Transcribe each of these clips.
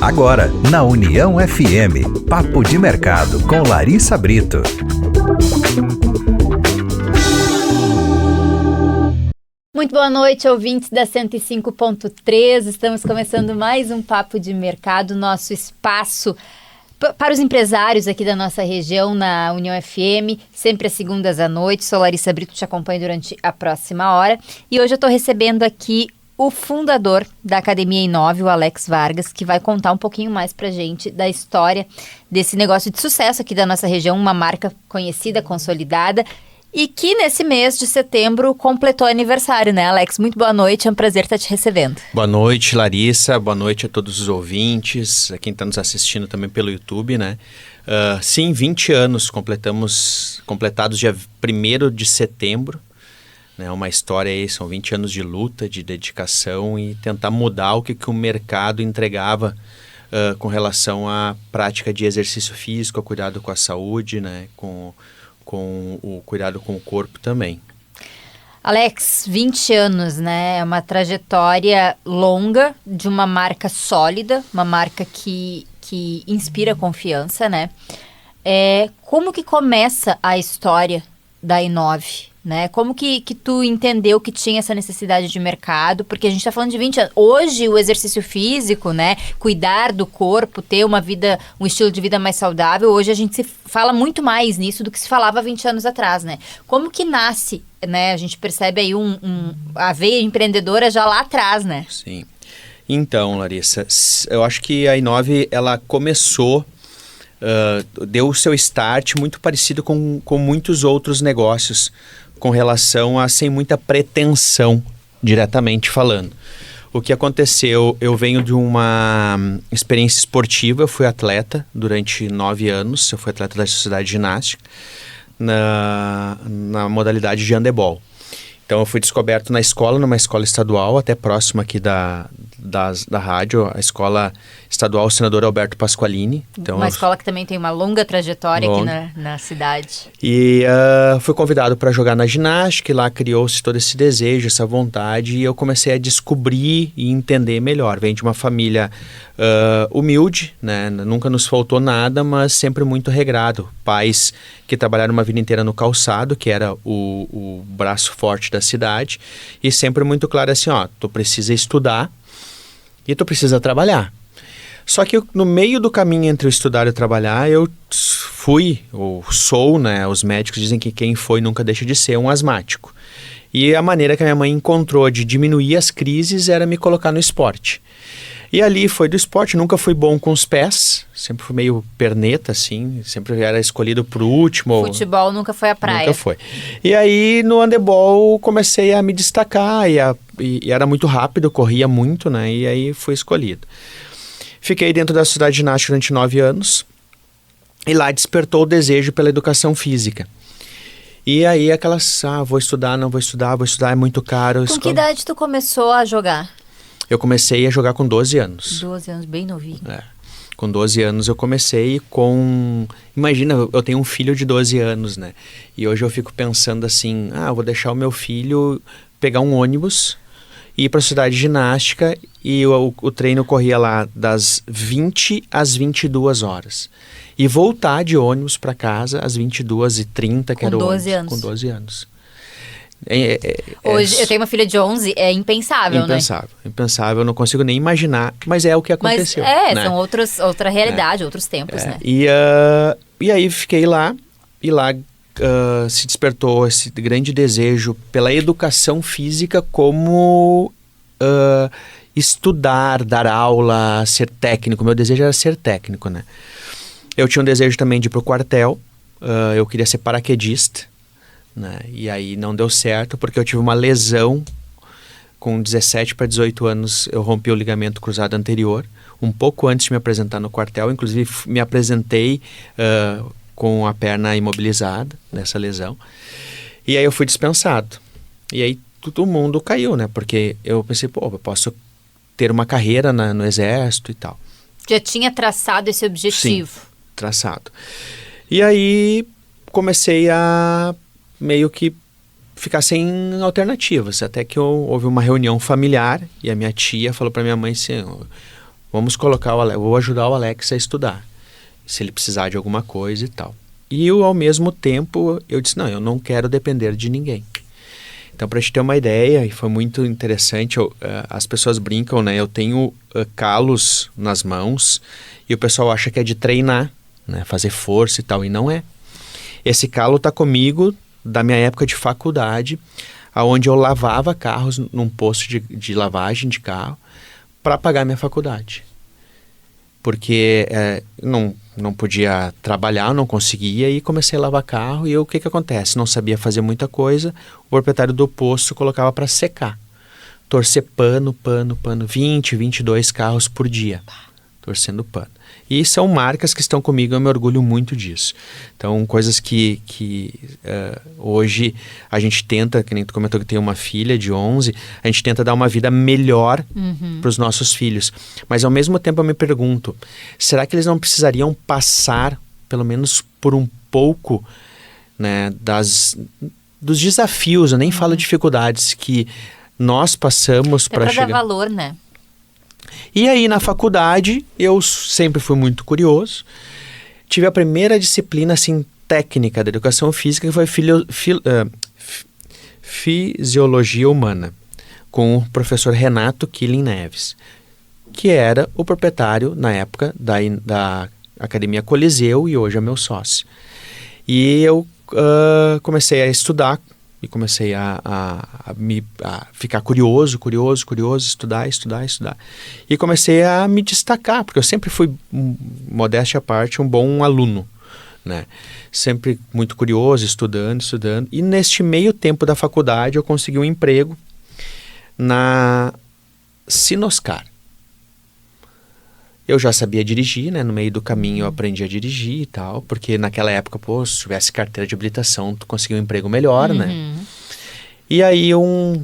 Agora, na União FM, Papo de Mercado com Larissa Brito. Muito boa noite, ouvintes da 105.3. Estamos começando mais um Papo de Mercado, nosso espaço para os empresários aqui da nossa região, na União FM, sempre às segundas à noite. Sou Larissa Brito, te acompanho durante a próxima hora. E hoje eu estou recebendo aqui o fundador da Academia I9, o Alex Vargas, que vai contar um pouquinho mais pra gente da história desse negócio de sucesso aqui da nossa região, uma marca conhecida, consolidada, e que nesse mês de setembro completou aniversário, né, Alex? Muito boa noite, é um prazer estar te recebendo. Boa noite, Larissa, boa noite a todos os ouvintes, a quem está nos assistindo também pelo YouTube, né? Sim, 20 anos completados dia 1º de setembro. É uma história aí, são 20 anos de luta, de dedicação e tentar mudar o que o mercado entregava com relação à prática de exercício físico, ao cuidado com a saúde, né? Com o cuidado com o corpo também. Alex, 20 anos, né? É uma trajetória longa de uma marca sólida, uma marca que inspira confiança, né? Como que começa a história da I9? Né? Como que tu entendeu que tinha essa necessidade de mercado? Porque a gente está falando de 20 anos. Hoje, o exercício físico, né? Cuidar do corpo, ter um estilo de vida mais saudável, hoje a gente se fala muito mais nisso do que se falava 20 anos atrás, né? Como que nasce, né? A gente percebe aí a veia empreendedora já lá atrás, né? Sim. Então, Larissa, eu acho que a I9, ela começou, deu o seu start muito parecido com muitos outros negócios, com relação a sem muita pretensão, diretamente falando. O que aconteceu, eu venho de uma experiência esportiva, eu fui atleta durante 9 anos, eu fui atleta da Sociedade Ginástica, na modalidade de handebol. Então eu fui descoberto numa escola estadual, até próxima aqui da rádio, a Escola Estadual Senador Alberto Pasqualini. Então, uma escola que também tem uma longa trajetória aqui na cidade. E fui convidado para jogar na ginástica, e lá criou-se todo esse desejo, essa vontade, e eu comecei a descobrir e entender melhor. Venho de uma família humilde, né? Nunca nos faltou nada, mas sempre muito regrado. Pais que trabalharam uma vida inteira no calçado, que era o braço forte da cidade, e sempre muito claro assim, tu precisa estudar e tu precisa trabalhar. Só que no meio do caminho entre o estudar e o trabalhar, eu fui, ou sou, né? Os médicos dizem que quem foi nunca deixa de ser um asmático. E a maneira que a minha mãe encontrou de diminuir as crises era me colocar no esporte. E ali foi do esporte, nunca fui bom com os pés, sempre fui meio perneta, assim, sempre era escolhido pro último. Futebol nunca foi a praia. Nunca foi. E aí no handebol comecei a me destacar e era muito rápido, corria muito, né? E aí fui escolhido. Fiquei dentro da Sociedade Ginástica durante 9 anos e lá despertou o desejo pela educação física. E aí vou estudar, não vou estudar, é muito caro. Com que idade tu começou a jogar? Eu comecei a jogar com 12 anos. 12 anos, bem novinho. Com 12 anos eu comecei Imagina, eu tenho um filho de 12 anos, né? E hoje eu fico pensando assim, eu vou deixar o meu filho pegar um ônibus, ir para a cidade de ginástica, e o treino corria lá das 20 às 22 horas. E voltar de ônibus para casa às 22h30, que era o ônibus. Com 12 anos. Hoje eu tenho uma filha de 11, é impensável, né? Impensável, eu não consigo nem imaginar, mas é o que aconteceu. Mas são outra realidade, outros tempos, né? E aí fiquei lá, e lá se despertou esse grande desejo pela educação física, como estudar, dar aula, ser técnico. Meu desejo era ser técnico, né? Eu tinha um desejo também de ir pro quartel, eu queria ser paraquedista, né? E aí não deu certo porque eu tive uma lesão com 17 para 18 anos. Eu rompi o ligamento cruzado anterior, um pouco antes de me apresentar no quartel. Inclusive me apresentei com a perna imobilizada nessa lesão, e aí eu fui dispensado. E aí todo mundo caiu, né? Porque eu pensei, eu posso ter uma carreira no exército e tal. Já tinha traçado esse objetivo? Sim, traçado. E aí comecei a meio que ficar sem alternativas, até que houve uma reunião familiar e a minha tia falou para minha mãe assim, Vamos colocar vou ajudar o Alex a estudar, se ele precisar de alguma coisa e tal. E ao mesmo tempo, eu disse, não, eu não quero depender de ninguém. Então, para a gente ter uma ideia, e foi muito interessante, as pessoas brincam, né? Eu tenho calos nas mãos e o pessoal acha que é de treinar, né? Fazer força e tal, e não é. Esse calo está comigo da minha época de faculdade, onde eu lavava carros num posto de lavagem de carro para pagar minha faculdade. Porque não podia trabalhar, não conseguia, e comecei a lavar carro. E o que acontece? Não sabia fazer muita coisa, o proprietário do posto colocava para secar. Torcer pano, 20, 22 carros por dia, torcendo pano. E são marcas que estão comigo, eu me orgulho muito disso. Então, coisas que hoje a gente tenta, que nem tu comentou que tem uma filha de 11, a gente tenta dar uma vida melhor para os nossos filhos. Mas, ao mesmo tempo, eu me pergunto, será que eles não precisariam passar, pelo menos por um pouco, né, dos desafios, eu nem falo dificuldades, que nós passamos para chegar... dar valor, né? E aí, na faculdade, eu sempre fui muito curioso. Tive a primeira disciplina, assim, técnica da educação física, que foi Fisiologia Humana, com o professor Renato Killing Neves, que era o proprietário, na época, da Academia Coliseu, e hoje é meu sócio. E eu comecei a estudar, e comecei a ficar curioso, estudar. E comecei a me destacar, porque eu sempre fui, modéstia à parte, um bom aluno, né? Sempre muito curioso, estudando. E neste meio tempo da faculdade eu consegui um emprego na Sinoscar. Eu já sabia dirigir, né? No meio do caminho eu aprendi a dirigir e tal, porque naquela época, se tivesse carteira de habilitação, tu conseguia um emprego melhor, né? E aí,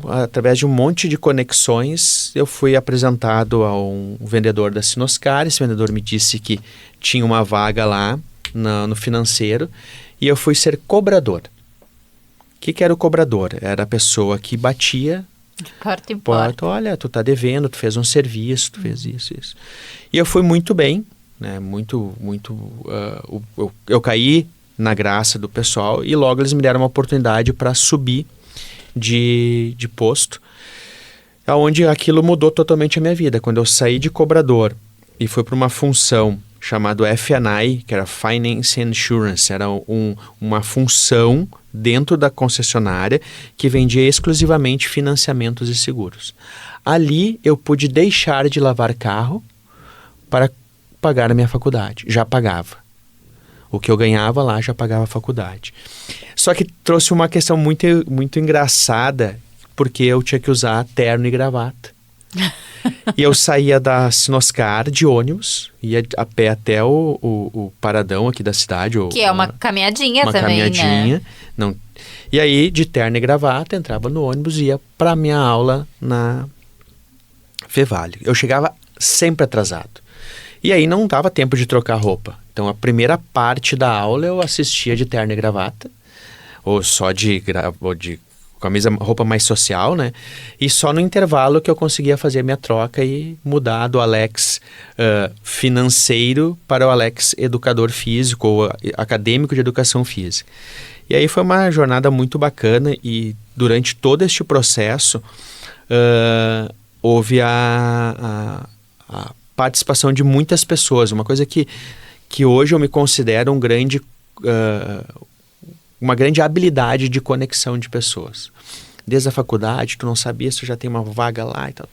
através de um monte de conexões, eu fui apresentado a um vendedor da Sinoscar. Esse vendedor me disse que tinha uma vaga lá no financeiro, e eu fui ser cobrador. O que era o cobrador? Era a pessoa que batia de porta em porta. Olha, tu tá devendo, tu fez um serviço, tu fez isso. E eu fui muito bem, né? Eu caí na graça do pessoal, e logo eles me deram uma oportunidade para subir de posto, onde aquilo mudou totalmente a minha vida. Quando eu saí de cobrador e fui para uma função chamada F&I, que era Finance and Insurance, era uma função dentro da concessionária que vendia exclusivamente financiamentos e seguros. Ali eu pude deixar de lavar carro para pagar a minha faculdade. Já pagava. O que eu ganhava lá já pagava a faculdade. Só que trouxe uma questão muito, muito engraçada, porque eu tinha que usar terno e gravata. E eu saía da Sinoscar de ônibus, ia a pé até o paradão aqui da cidade. Que é uma caminhadinha também, caminhadinha, né? Não. E aí, de terno e gravata, entrava no ônibus e ia para minha aula na Fevale. Eu chegava sempre atrasado. E aí não dava tempo de trocar roupa. Então, a primeira parte da aula eu assistia de terno e gravata, ou só camisa, roupa mais social, né? E só no intervalo que eu conseguia fazer a minha troca e mudar do Alex financeiro para o Alex educador físico ou acadêmico de educação física. E aí foi uma jornada muito bacana, e durante todo este processo houve a participação de muitas pessoas, uma coisa que hoje eu me considero uma grande habilidade de conexão de pessoas. Desde a faculdade, tu não sabia se tu já tem uma vaga lá e tal.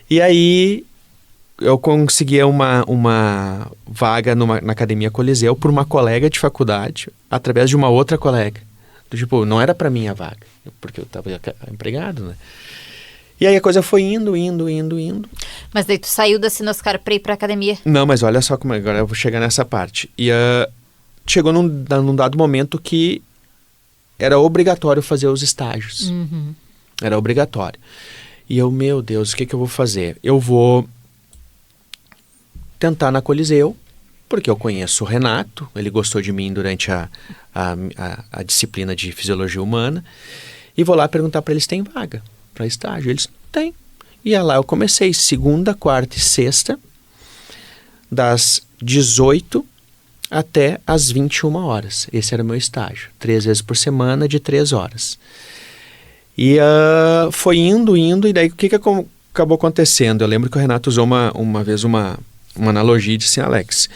E aí, eu conseguia uma vaga na Academia Coliseu por uma colega de faculdade, através de uma outra colega. Tipo, não era para mim a vaga, porque eu estava empregado, né? E aí a coisa foi indo. Mas daí tu saiu da Sinoscar para ir para academia? Não, mas olha só como agora eu vou chegar nessa parte. E chegou num dado momento que era obrigatório fazer os estágios. Era obrigatório. E eu, meu Deus, o que eu vou fazer? Eu vou tentar na Coliseu, porque eu conheço o Renato, ele gostou de mim durante a disciplina de Fisiologia Humana, e vou lá perguntar para eles se tem vaga para estágio. Eles tem. E lá eu comecei segunda, quarta e sexta, das 18 até as 21 horas. Esse era o meu estágio. 3 vezes por semana, de 3 horas. E foi indo, e daí o que acabou acontecendo? Eu lembro que o Renato usou uma vez uma analogia e disse: Alex,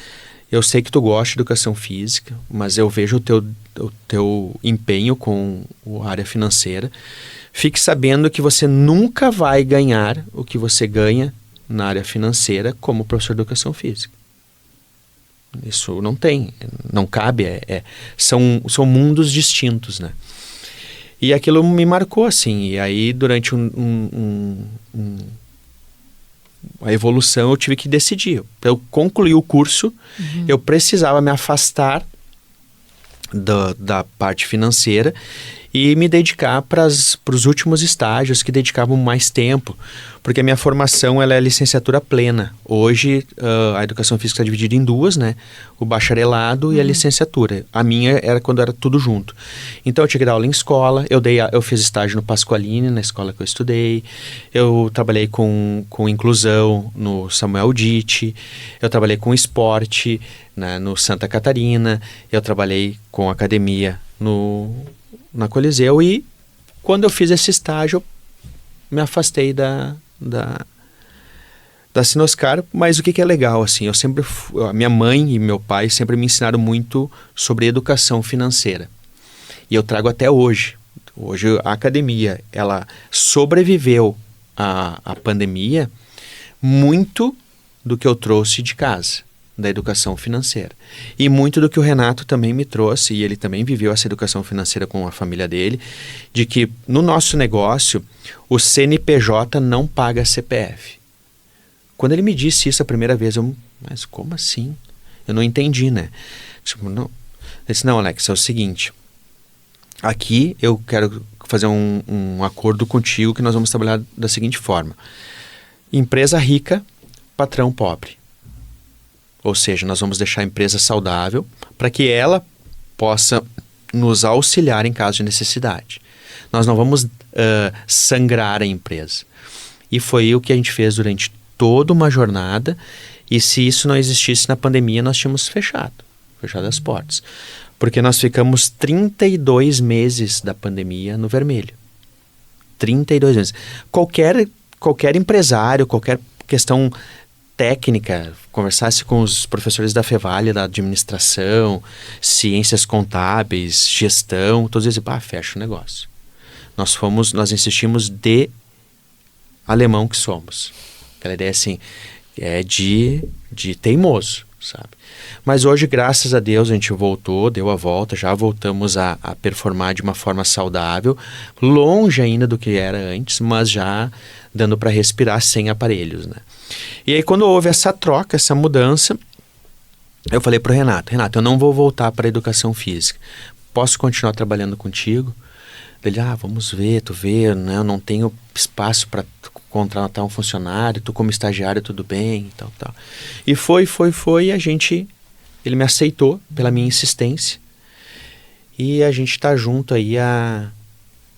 eu sei que tu gosta de educação física, mas eu vejo o teu empenho com a área financeira. Fique sabendo que você nunca vai ganhar o que você ganha na área financeira como professor de educação física. Isso não cabe, são mundos distintos, né? E aquilo me marcou, assim, e aí durante a evolução eu tive que decidir. Para eu concluir o curso, eu precisava me afastar da parte financeira e me dedicar para os últimos estágios que dedicavam mais tempo, porque a minha formação ela é licenciatura plena. Hoje a educação física está dividida em duas, né? O bacharelado e a licenciatura. A minha era quando era tudo junto. Então eu tinha que dar aula em escola, eu fiz estágio no Pasqualini, na escola que eu estudei, eu trabalhei com inclusão no Samuel Ditti, eu trabalhei com esporte, né, no Santa Catarina, eu trabalhei com academia na Coliseu, e quando eu fiz esse estágio eu me afastei da Sinoscar. Mas o que é legal, assim, a minha mãe e meu pai sempre me ensinaram muito sobre educação financeira, e eu trago até hoje. Hoje a academia, ela sobreviveu à pandemia muito do que eu trouxe de casa, da educação financeira. E muito do que o Renato também me trouxe, e ele também viveu essa educação financeira com a família dele, de que no nosso negócio, o CNPJ não paga CPF. Quando ele me disse isso a primeira vez, mas como assim? Eu não entendi, né? Tipo, não. Ele disse: não, Alex, é o seguinte, aqui eu quero fazer um acordo contigo que nós vamos trabalhar da seguinte forma: empresa rica, patrão pobre. Ou seja, nós vamos deixar a empresa saudável para que ela possa nos auxiliar em caso de necessidade. Nós não vamos sangrar a empresa. E foi o que a gente fez durante toda uma jornada, e se isso não existisse na pandemia, nós tínhamos fechado as portas. Porque nós ficamos 32 meses da pandemia no vermelho. 32 meses. Qualquer empresário, qualquer questão técnica, conversasse com os professores da Fevale, da administração, ciências contábeis, gestão, todos eles dizem: fecha o negócio. Nós insistimos de alemão que somos. Aquela ideia assim, de teimoso, sabe? Mas hoje, graças a Deus, a gente deu a volta, já voltamos a performar de uma forma saudável, longe ainda do que era antes, mas já dando para respirar sem aparelhos, né? E aí, quando houve essa troca, essa mudança, eu falei pro Renato: eu não vou voltar para a educação física. Posso continuar trabalhando contigo? Ele: vamos ver, tu vê, né? Eu não tenho espaço para contratar um funcionário, tu como estagiário, tudo bem, tal. E foi, ele me aceitou pela minha insistência, e a gente tá junto aí há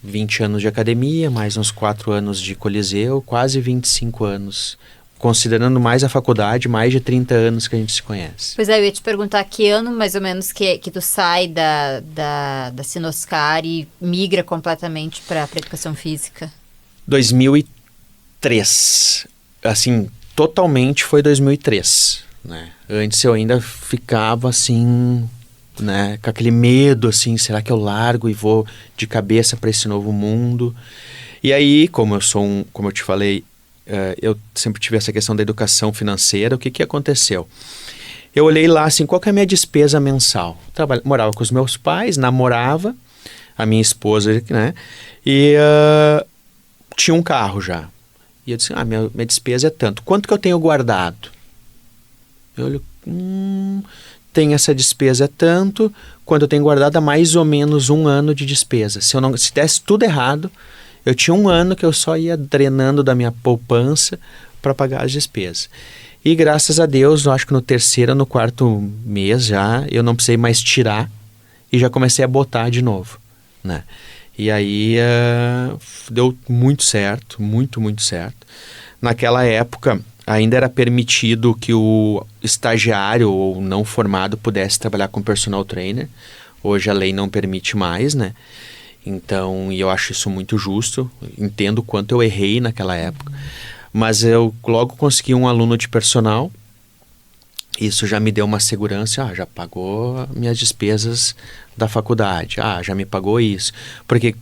20 anos de academia, mais uns 4 anos de Coliseu, quase 25 anos, considerando mais a faculdade, mais de 30 anos que a gente se conhece. Pois é, eu ia te perguntar que ano mais ou menos que tu sai da Sinoscar e migra completamente para educação física. 2003. Assim, totalmente foi 2003, né? Antes eu ainda ficava assim, né, com aquele medo, assim, será que eu largo e vou de cabeça para esse novo mundo? E aí, como eu te falei, eu sempre tive essa questão da educação financeira. O que aconteceu? Eu olhei lá assim, qual que é a minha despesa mensal? Morava com os meus pais, namorava a minha esposa, né? E tinha um carro já. E eu disse: minha despesa é tanto. Quanto que eu tenho guardado? Eu olho, tem essa despesa é tanto. Quanto eu tenho guardado, é mais ou menos 1 ano de despesa. Se desse tudo errado, eu tinha 1 ano que eu só ia drenando da minha poupança para pagar as despesas. E graças a Deus, eu acho que no 3º, no 4º mês já, eu não precisei mais tirar e já comecei a botar de novo, né? E aí deu muito certo, muito, muito certo. Naquela época, ainda era permitido que o estagiário ou não formado pudesse trabalhar com personal trainer. Hoje a lei não permite mais, né? Então, e eu acho isso muito justo. Entendo o quanto eu errei naquela época. Mas eu logo consegui um aluno de personal. Isso já me deu uma segurança. Já pagou minhas despesas da faculdade. Já me pagou isso. Porque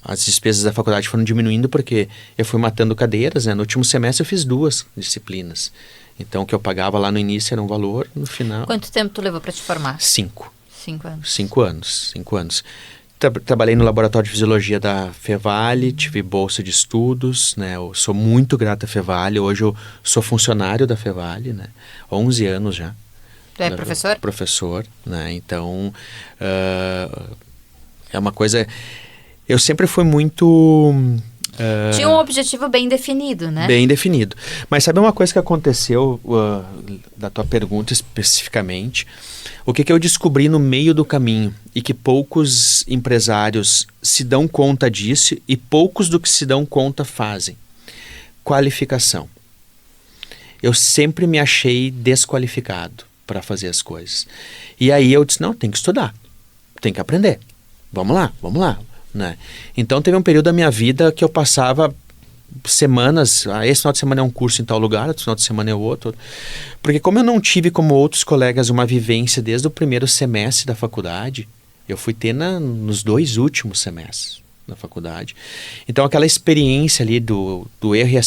as despesas da faculdade foram diminuindo porque eu fui matando cadeiras, né? No último semestre eu fiz 2 disciplinas. Então, o que eu pagava lá no início era um valor, no final... Quanto tempo tu levou para te formar? 5. 5 anos. 5 anos. 5 anos. Trabalhei no laboratório de fisiologia da Fevale, tive bolsa de estudos, né? Eu sou muito grato à Fevale. Hoje eu sou funcionário da Fevale, né? 11 anos já. Tu é professor? Professor, né? Então, é uma coisa... Eu sempre fui muito... Tinha um objetivo bem definido, né? Bem definido. Mas sabe uma coisa que aconteceu, da tua pergunta especificamente? O que eu descobri no meio do caminho e que poucos empresários se dão conta disso e poucos do que se dão conta fazem? Qualificação. Eu sempre me achei desqualificado para fazer as coisas. E aí eu disse, não, tem que estudar, tem que aprender. Vamos lá. Né? Então teve um período da minha vida que eu passava semanas, esse final de semana é um curso em tal lugar, outro final de semana é outro, porque como eu não tive como outros colegas uma vivência desde o primeiro semestre da faculdade, eu fui ter nos 2 últimos semestres da faculdade, então aquela experiência ali do erro e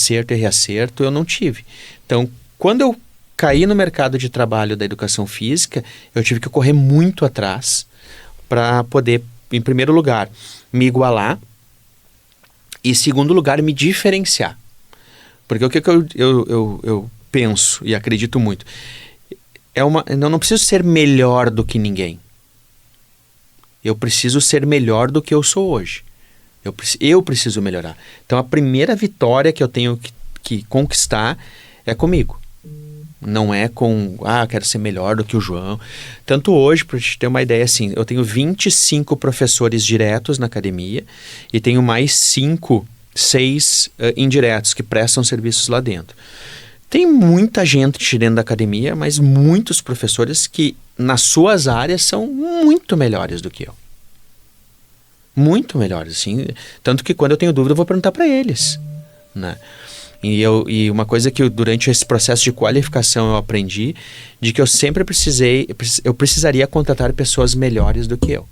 acerto eu não tive. Então quando eu caí no mercado de trabalho da educação física, eu tive que correr muito atrás para poder, em primeiro lugar, me igualar e, em segundo lugar, me diferenciar. Porque o que eu penso e acredito muito, eu não preciso ser melhor do que ninguém. Eu preciso ser melhor do que eu sou hoje. Eu preciso melhorar. Então, a primeira vitória que eu tenho que conquistar é comigo. Não é com, quero ser melhor do que o João. Tanto hoje, para te ter uma ideia, assim, eu tenho 25 professores diretos na academia e tenho mais 6 indiretos que prestam serviços lá dentro. Tem muita gente dentro da academia, mas muitos professores que nas suas áreas são muito melhores do que eu. Muito melhores, assim. Tanto que quando eu tenho dúvida eu vou perguntar para eles, né? E uma coisa que durante esse processo de qualificação eu aprendi, de que eu sempre precisaria contratar pessoas melhores do que eu.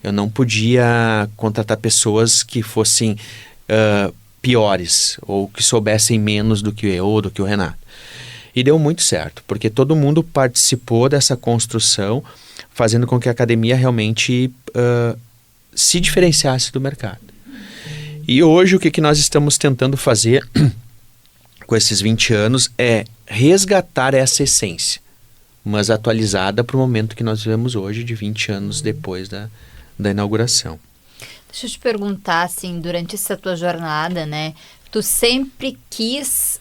Eu não podia contratar pessoas que fossem piores, ou que soubessem menos do que eu ou do que o Renato. E deu muito certo, porque todo mundo participou dessa construção, fazendo com que a academia realmente se diferenciasse do mercado. E hoje o que nós estamos tentando fazer com esses 20 anos é resgatar essa essência, mas atualizada para o momento que nós vivemos hoje, de 20 anos depois da inauguração. Deixa eu te perguntar, assim, durante essa tua jornada, né, tu sempre quis,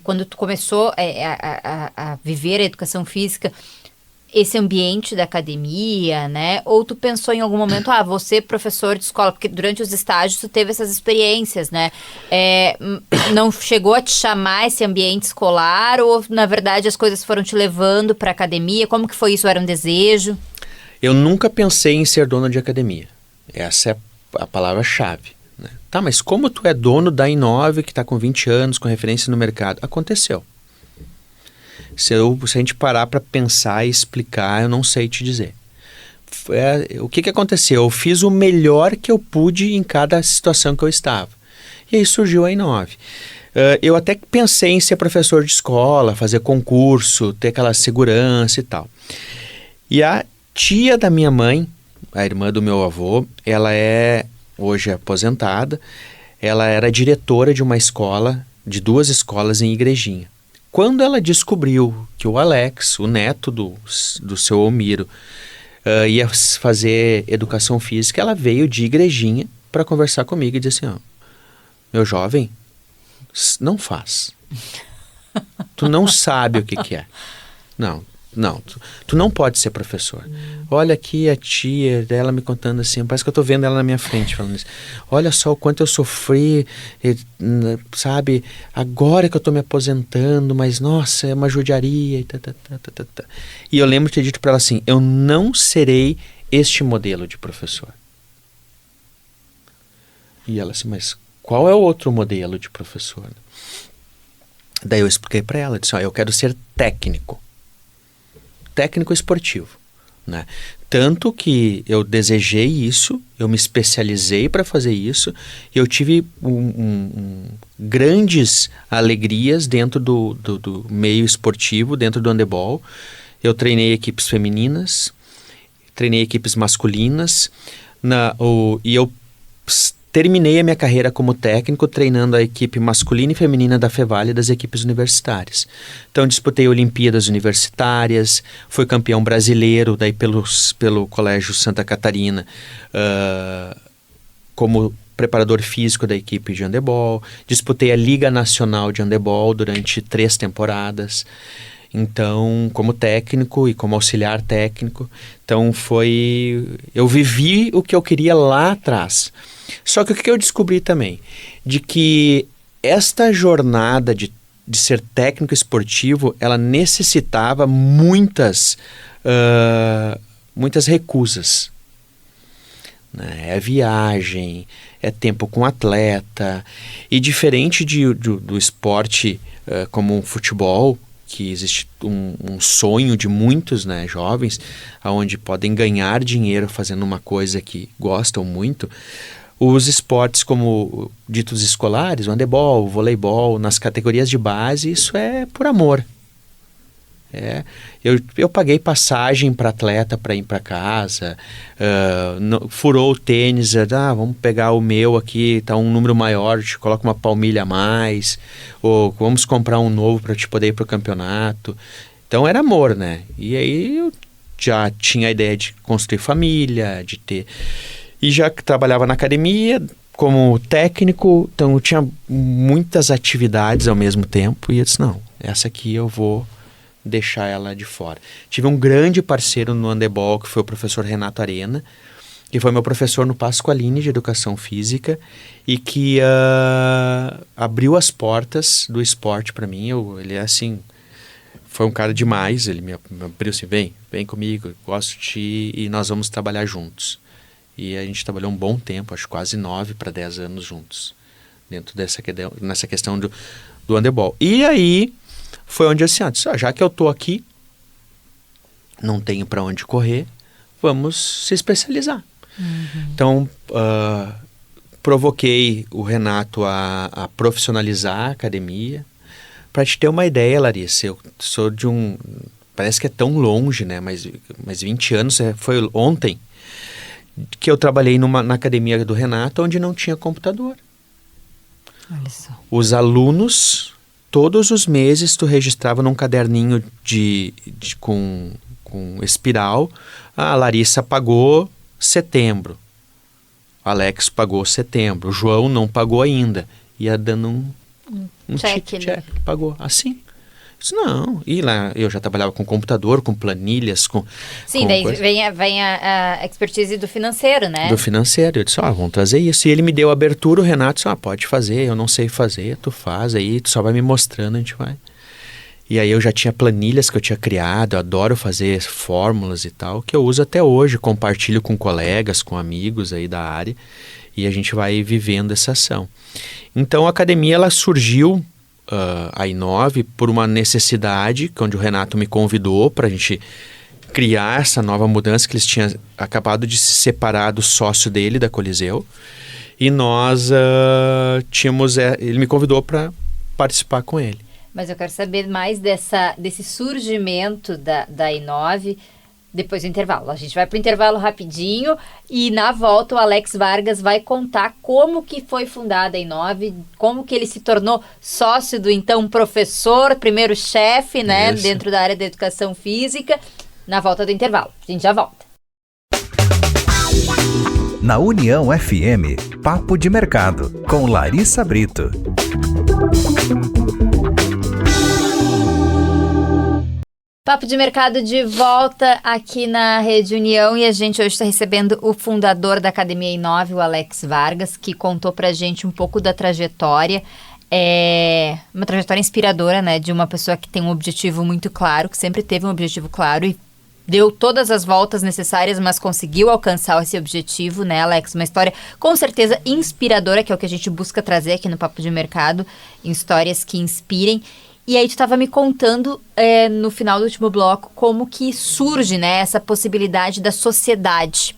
quando tu começou a viver a educação física, esse ambiente da academia, né? Ou tu pensou em algum momento, vou ser professor de escola, porque durante os estágios tu teve essas experiências, né? Não chegou a te chamar esse ambiente escolar ou, na verdade, as coisas foram te levando para a academia? Como que foi isso? Era um desejo? Eu nunca pensei em ser dono de academia. Essa é a palavra-chave, né? Tá, mas como tu é dono da Inove, que está com 20 anos, com referência no mercado? Aconteceu. Se a gente parar para pensar e explicar, eu não sei te dizer. O que aconteceu? Eu fiz o melhor que eu pude em cada situação que eu estava. E aí surgiu a Inove. Eu até pensei em ser professor de escola, fazer concurso, ter aquela segurança e tal. E a tia da minha mãe, a irmã do meu avô, ela é hoje aposentada, ela era diretora de uma escola, de 2 escolas em Igrejinha. Quando ela descobriu que o Alex, o neto do seu Omiro, ia fazer educação física, ela veio de Igrejinha para conversar comigo e disse assim, meu jovem, não faz. Tu não sabe o que é. Não, Não, tu não pode ser professor. Olha aqui a tia, ela me contando assim, parece que eu tô vendo ela na minha frente falando isso. Olha só o quanto eu sofri, sabe? Agora que eu tô me aposentando, mas nossa, é uma judiaria. E eu lembro de ter dito para ela assim, eu não serei este modelo de professor. E ela assim, mas qual é o outro modelo de professor? Daí eu expliquei para ela, disse, eu quero ser técnico esportivo, né? Tanto que eu desejei isso, eu me especializei para fazer isso, e eu tive grandes alegrias dentro do meio esportivo, dentro do handebol. Eu treinei equipes femininas, treinei equipes masculinas, e eu terminei a minha carreira como técnico treinando a equipe masculina e feminina da Fevale das equipes universitárias. Então disputei Olimpíadas universitárias, fui campeão brasileiro daí pelo Colégio Santa Catarina como preparador físico da equipe de handebol, disputei a Liga Nacional de Handebol durante 3 temporadas. Então, como técnico e como auxiliar técnico, então eu vivi o que eu queria lá atrás. Só que o que eu descobri também, de que esta jornada de ser técnico esportivo, ela necessitava muitas recusas. Né? É viagem, é tempo com atleta, e diferente do esporte como o futebol, que existe um sonho de muitos, né, jovens, onde podem ganhar dinheiro fazendo uma coisa que gostam muito. Os esportes como ditos escolares, o handebol, o voleibol, nas categorias de base, isso é por amor. Eu paguei passagem para atleta para ir para casa, furou o tênis, vamos pegar o meu aqui, tá um número maior, te coloca uma palmilha a mais, ou vamos comprar um novo para te poder ir para o campeonato. Então era amor, né? E aí eu já tinha a ideia de construir família, de ter... E já trabalhava na academia como técnico, então eu tinha muitas atividades ao mesmo tempo, e eu disse, não, essa aqui eu vou deixar ela de fora. Tive um grande parceiro no handebol, que foi o professor Renato Arena, que foi meu professor no Pasqualini de Educação Física, e que abriu as portas do esporte para mim. Ele é assim, foi um cara demais, ele me abriu assim, vem comigo, gosto de ti e nós vamos trabalhar juntos. E a gente trabalhou um bom tempo, acho quase 9 para 10 anos juntos, dentro nessa questão do handebol. E aí foi onde eu disse, já que eu tô aqui, não tenho para onde correr, vamos se especializar. Uhum. Então, provoquei o Renato a profissionalizar a academia. Para te ter uma ideia, Larissa, eu sou parece que é tão longe, né? Mas 20 anos, foi ontem que eu trabalhei na academia do Renato, onde não tinha computador. Olha só. Os alunos... Todos os meses tu registrava num caderninho com espiral. A Larissa pagou setembro. O Alex pagou setembro. O João não pagou ainda. Ia dando um check, pagou. Assim. Isso não. E lá eu já trabalhava com computador, com planilhas, com... Sim, daí vem a expertise do financeiro, né? Do financeiro. Eu disse, vamos trazer isso. E ele me deu a abertura, o Renato disse, pode fazer, eu não sei fazer, tu faz aí, tu só vai me mostrando, a gente vai. E aí eu já tinha planilhas que eu tinha criado, eu adoro fazer fórmulas e tal, que eu uso até hoje, compartilho com colegas, com amigos aí da área, e a gente vai vivendo essa ação. Então a academia, ela surgiu... a I9 por uma necessidade, onde o Renato me convidou para a gente criar essa nova mudança, que eles tinham acabado de se separar do sócio dele, da Coliseu, e nós ele me convidou para participar com ele. Mas eu quero saber mais desse surgimento da I9 depois do intervalo. A gente vai para o intervalo rapidinho e na volta o Alex Vargas vai contar como que foi fundada a I9, como que ele se tornou sócio do então professor, primeiro chefe, né, dentro da área da educação física, na volta do intervalo. A gente já volta. Na União FM, Papo de Mercado, com Larissa Brito. Papo de Mercado de volta aqui na Rede União e a gente hoje está recebendo o fundador da Academia Inove, o Alex Vargas, que contou pra gente um pouco da trajetória. É uma trajetória inspiradora, né, de uma pessoa que tem um objetivo muito claro, que sempre teve um objetivo claro e deu todas as voltas necessárias, mas conseguiu alcançar esse objetivo, né, Alex? Uma história com certeza inspiradora, que é o que a gente busca trazer aqui no Papo de Mercado, histórias que inspirem. E aí tu estava me contando no final do último bloco como que surge, né, essa possibilidade da sociedade,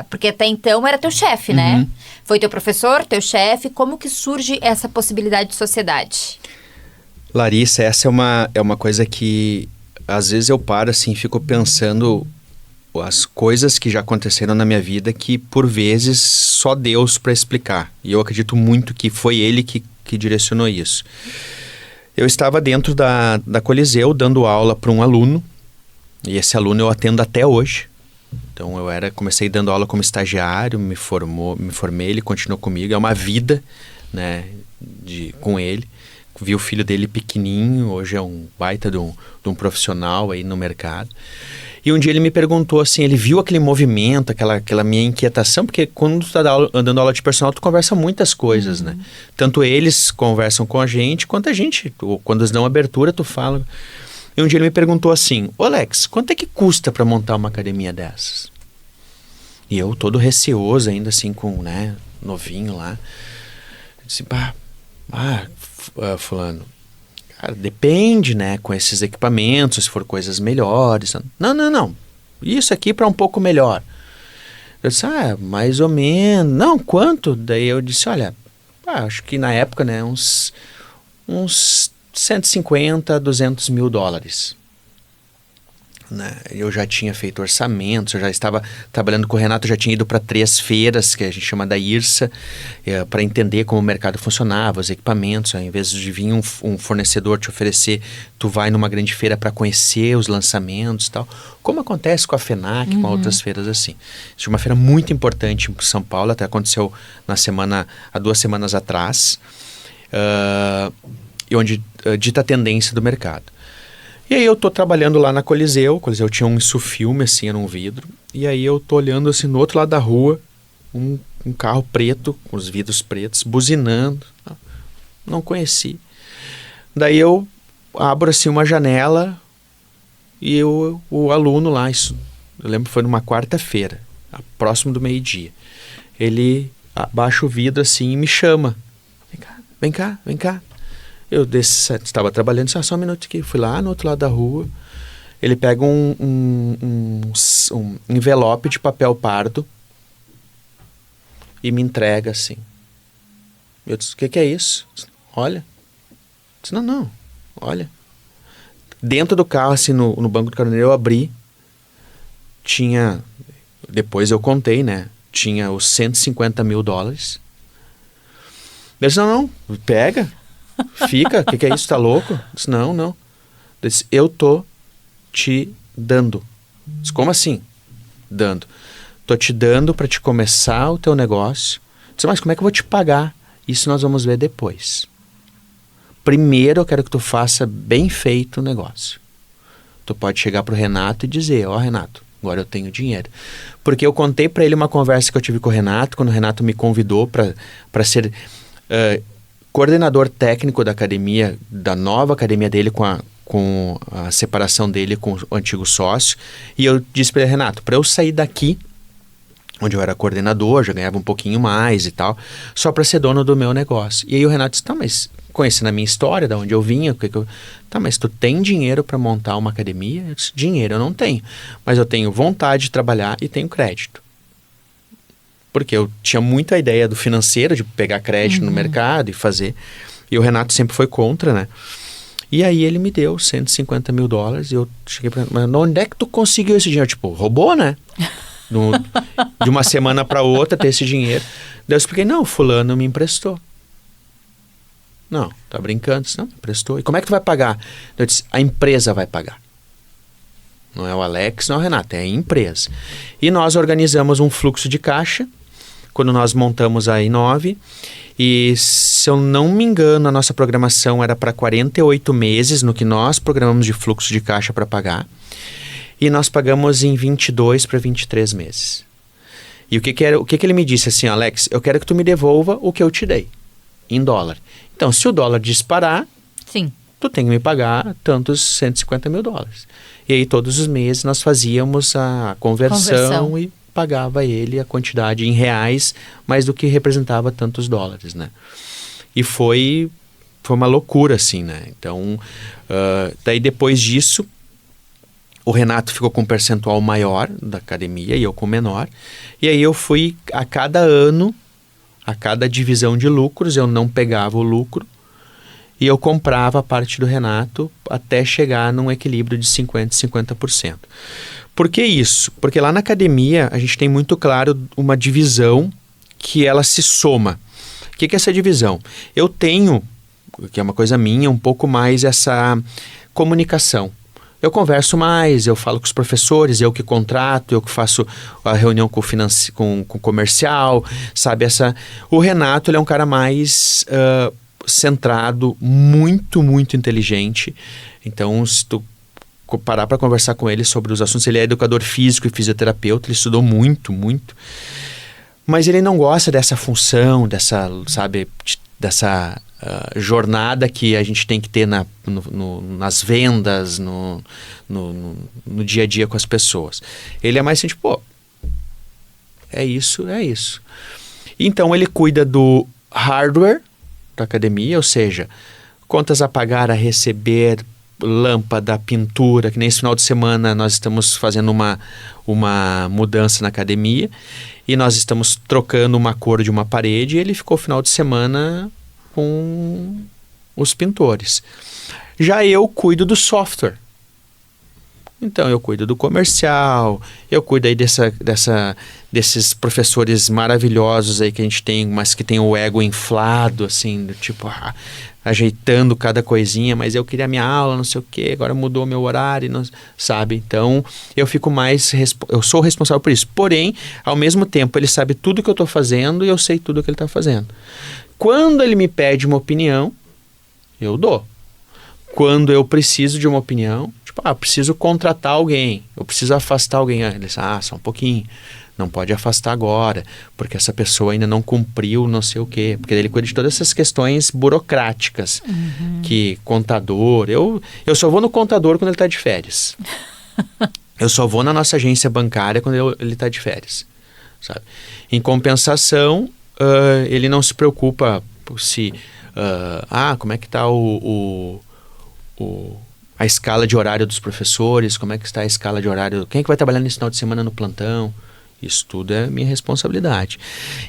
porque até então era teu chefe, né? Foi teu professor, teu chefe, como que surge essa possibilidade de sociedade? Larissa, essa é uma coisa que às vezes eu paro assim, fico pensando as coisas que já aconteceram na minha vida que por vezes só Deus para explicar. E eu acredito muito que foi Ele que direcionou isso. Eu estava dentro da Coliseu dando aula para um aluno, e esse aluno eu atendo até hoje. Então comecei dando aula como estagiário, me formei, ele continuou comigo, é uma vida, né, com ele. Vi o filho dele pequenininho, hoje é um baita de um profissional aí no mercado. E um dia ele me perguntou assim, ele viu aquele movimento, aquela minha inquietação, porque quando tu tá dando aula de personal, tu conversa muitas coisas, né? Tanto eles conversam com a gente, quanto a gente, quando eles dão abertura, tu fala. E um dia ele me perguntou assim, ô Alex, quanto é que custa para montar uma academia dessas? E eu todo receoso ainda assim, com, novinho lá. Eu disse, fulano, cara, depende, né, com esses equipamentos, se for coisas melhores. Não. Isso aqui para um pouco melhor. Eu disse, mais ou menos. Não, quanto? Daí eu disse, olha, acho que na época, né, uns 150, 200 mil dólares. Né? Eu já tinha feito orçamentos, eu já estava trabalhando com o Renato, eu já tinha ido para 3 feiras, que a gente chama da IRSA, para entender como o mercado funcionava, os equipamentos. Ao invés de vir um fornecedor te oferecer, tu vai numa grande feira para conhecer os lançamentos e tal. Como acontece com a FENAC, com outras feiras assim. Isso é uma feira muito importante em São Paulo, até aconteceu há 2 semanas atrás, e onde dita a tendência do mercado. E aí eu tô trabalhando lá na Coliseu, tinha um insufilme assim, era um vidro, e aí eu tô olhando assim no outro lado da rua, um carro preto, com os vidros pretos, buzinando, não conheci. Daí eu abro assim uma janela e o aluno lá, eu lembro que foi numa quarta-feira, próximo do meio-dia, ele abaixa o vidro assim e me chama, vem cá. Eu estava trabalhando, só um minuto aqui, fui lá no outro lado da rua, ele pega um envelope de papel pardo e me entrega assim. Eu disse, o que é isso? Olha. Eu disse, não, olha. Dentro do carro, assim, no banco do caroneiro, eu abri, depois eu contei, né, tinha os 150 mil dólares. Eu disse, não, pega. Fica, o que é isso? Tá louco? Eu disse, não. Eu disse, eu tô te dando. Eu disse, como assim? Dando. Tô te dando para te começar o teu negócio. Eu disse, mas como é que eu vou te pagar? Isso nós vamos ver depois. Primeiro eu quero que tu faça bem feito o negócio. Tu pode chegar pro Renato e dizer, Renato, agora eu tenho dinheiro. Porque eu contei para ele uma conversa que eu tive com o Renato, quando o Renato me convidou para ser coordenador técnico da academia, da nova academia dele, com a separação dele com o antigo sócio. E eu disse para ele, Renato, para eu sair daqui, onde eu era coordenador, já ganhava um pouquinho mais e tal, só para ser dono do meu negócio. E aí o Renato disse, mas conhecendo a minha história, de onde eu vinha, mas tu tem dinheiro para montar uma academia? Eu disse, dinheiro eu não tenho, mas eu tenho vontade de trabalhar e tenho crédito. Porque eu tinha muita ideia do financeiro, de pegar crédito no mercado e fazer. E o Renato sempre foi contra, né? E aí ele me deu 150 mil dólares e eu cheguei pra ele, mas onde é que tu conseguiu esse dinheiro? Tipo, roubou, né? De uma semana para outra ter esse dinheiro. Daí eu expliquei, não, fulano me emprestou. Não, tá brincando? Disse, não, me emprestou. E como é que tu vai pagar? Eu disse, a empresa vai pagar. Não é o Alex, não é o Renato, é a empresa. E nós organizamos um fluxo de caixa, quando nós montamos a Inove, E se eu não me engano, a nossa programação era para 48 meses, no que nós programamos de fluxo de caixa para pagar. E nós pagamos em 22 para 23 meses. E o que ele me disse assim, Alex, eu quero que tu me devolva o que eu te dei, em dólar. Então, se o dólar disparar, Sim. tu tem que me pagar tantos 150 mil dólares. E aí, todos os meses, nós fazíamos a conversão e pagava ele a quantidade em reais, mais do que representava tantos dólares, né? E foi uma loucura, assim, né? Então, daí depois disso, o Renato ficou com um percentual maior da academia e eu com menor. E aí eu fui, a cada ano, a cada divisão de lucros, eu não pegava o lucro e eu comprava a parte do Renato até chegar num equilíbrio de 50% e 50%. Por que isso? Porque lá na academia a gente tem muito claro uma divisão que ela se soma. O que é essa divisão? Eu tenho, que é uma coisa minha, um pouco mais essa comunicação. Eu converso mais, eu falo com os professores, eu que contrato, eu que faço a reunião com o comercial, sabe? O Renato, ele é um cara mais centrado, muito, muito inteligente. Então, se tu parar para conversar com ele sobre os assuntos, ele é educador físico e fisioterapeuta, ele estudou muito, muito. Mas ele não gosta dessa função, dessa jornada que a gente tem que ter nas vendas, no dia a dia com as pessoas. Ele é mais assim, tipo, é isso. Então, ele cuida do hardware da academia, ou seja, contas a pagar, a receber, lâmpada, pintura, que nem esse final de semana nós estamos fazendo uma mudança na academia e nós estamos trocando uma cor de uma parede e ele ficou o final de semana com os pintores. Já eu cuido do software. Então, eu cuido do comercial, eu cuido aí desses professores maravilhosos aí que a gente tem, mas que tem o ego inflado, assim, do tipo, ajeitando cada coisinha, mas eu queria minha aula, não sei o quê, agora mudou o meu horário, não, sabe? Então, eu fico eu sou responsável por isso. Porém, ao mesmo tempo, ele sabe tudo que eu estou fazendo e eu sei tudo que ele está fazendo. Quando ele me pede uma opinião, eu dou. Quando eu preciso de uma opinião, tipo, eu preciso contratar alguém, eu preciso afastar alguém. Ele diz, só um pouquinho, não pode afastar agora, porque essa pessoa ainda não cumpriu não sei o quê. Porque ele cuida de todas essas questões burocráticas, que contador... Eu só vou no contador quando ele está de férias. Eu só vou na nossa agência bancária quando ele está de férias, sabe? Em compensação, ele não se preocupa se... como é que está a escala de horário dos professores, como é que está a escala de horário, quem é que vai trabalhar nesse final de semana no plantão, isso tudo é minha responsabilidade.